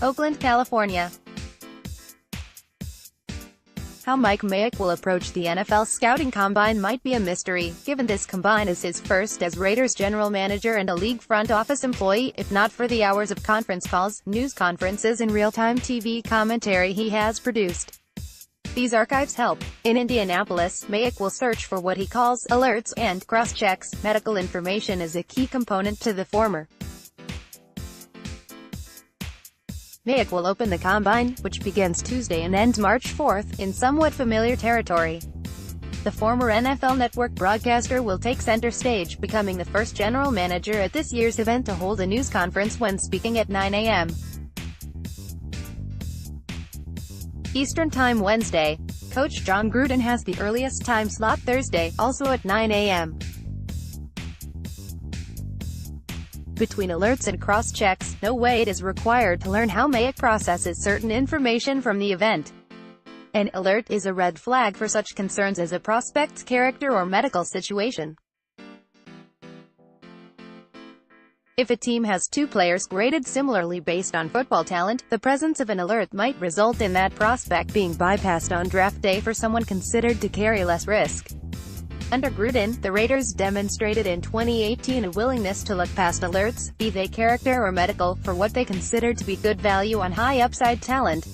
Oakland, California. How Mike Mayock will approach the NFL scouting combine might be a mystery, given this combine is his first as Raiders general manager and a league front office employee, if not for the hours of conference calls, news conferences and real-time TV commentary he has produced. These archives help. In Indianapolis, Mayock will search for what he calls alerts and cross-checks. Medical information is a key component to the former. Mayock will open the combine, which begins Tuesday and ends March 4th, in somewhat familiar territory. The former NFL Network broadcaster will take center stage, becoming the first general manager at this year's event to hold a news conference when speaking at 9 a.m. Eastern Time Wednesday. Coach Jon Gruden has the earliest time slot Thursday, also at 9 a.m. Between alerts and cross-checks, no wait is required to learn how Mayock processes certain information from the event. An alert is a red flag for such concerns as a prospect's character or medical situation. If a team has two players graded similarly based on football talent, the presence of an alert might result in that prospect being bypassed on draft day for someone considered to carry less risk. Under Gruden, the Raiders demonstrated in 2018 a willingness to look past alerts, be they character or medical, for what they considered to be good value on high-upside talent.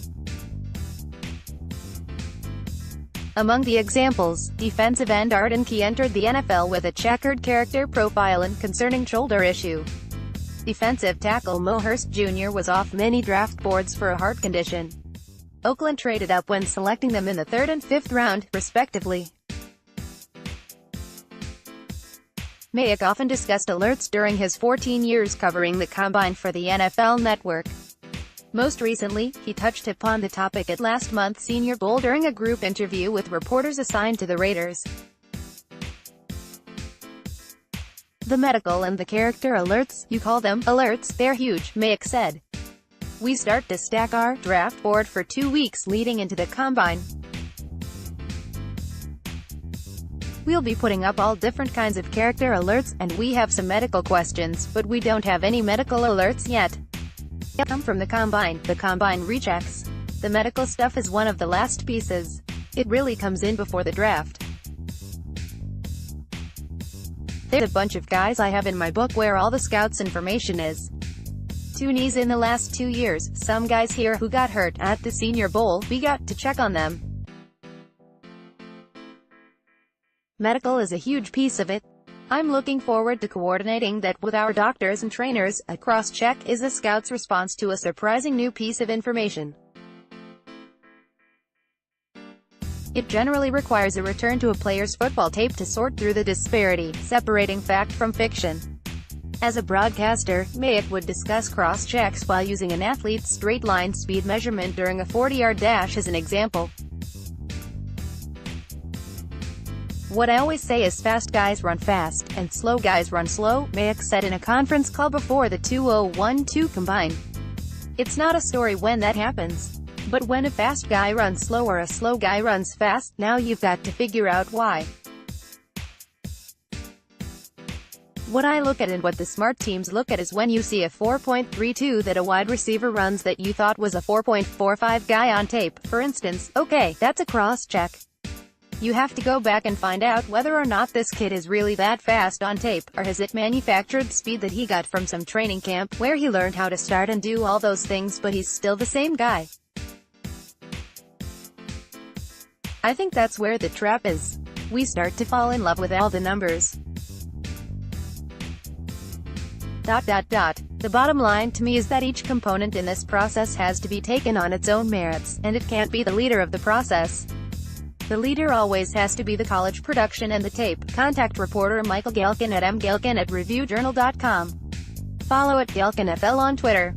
Among the examples, defensive end Arden Key entered the NFL with a checkered character profile and concerning shoulder issue. Defensive tackle Mo Hurst Jr. was off many draft boards for a heart condition. Oakland traded up when selecting them in the 3rd and 5th round, respectively. Mayock often discussed alerts during his 14 years covering the combine for the NFL Network. Most recently, he touched upon the topic at last month's Senior Bowl during a group interview with reporters assigned to the Raiders. The medical and the character alerts, you call them alerts, they're huge, Mayock said. We start to stack our draft board for 2 weeks leading into the combine. We'll be putting up all different kinds of character alerts, and we have some medical questions, but we don't have any medical alerts yet. They come from the combine rechecks. The medical stuff is one of the last pieces. It really comes in before the draft. There's a bunch of guys I have in my book where all the scouts' information is. 2 knees in the last 2 years, some guys here who got hurt at the Senior Bowl, we got to check on them. Medical is a huge piece of it. I'm looking forward to coordinating that with our doctors and trainers. A cross-check is a scout's response to a surprising new piece of information. It generally requires a return to a player's football tape to sort through the disparity, separating fact from fiction. As a broadcaster, Mayock would discuss cross-checks while using an athlete's straight-line speed measurement during a 40-yard dash as an example. What I always say is fast guys run fast, and slow guys run slow, Mayock said in a conference call before the 2012 combine. It's not a story when that happens. But when a fast guy runs slow or a slow guy runs fast, now you've got to figure out why. What I look at and what the smart teams look at is when you see a 4.32 that a wide receiver runs that you thought was a 4.45 guy on tape, for instance, okay, that's a cross-check. You have to go back and find out whether or not this kid is really that fast on tape, or has it manufactured speed that he got from some training camp, where he learned how to start and do all those things but he's still the same guy. I think that's where the trap is. We start to fall in love with all the numbers. The bottom line to me is that each component in this process has to be taken on its own merits, and it can't be the leader of the process. The leader always has to be the college production and the tape. Contact reporter Michael Galkin at mgalkin@reviewjournal.com. Follow at GalkinFL on Twitter.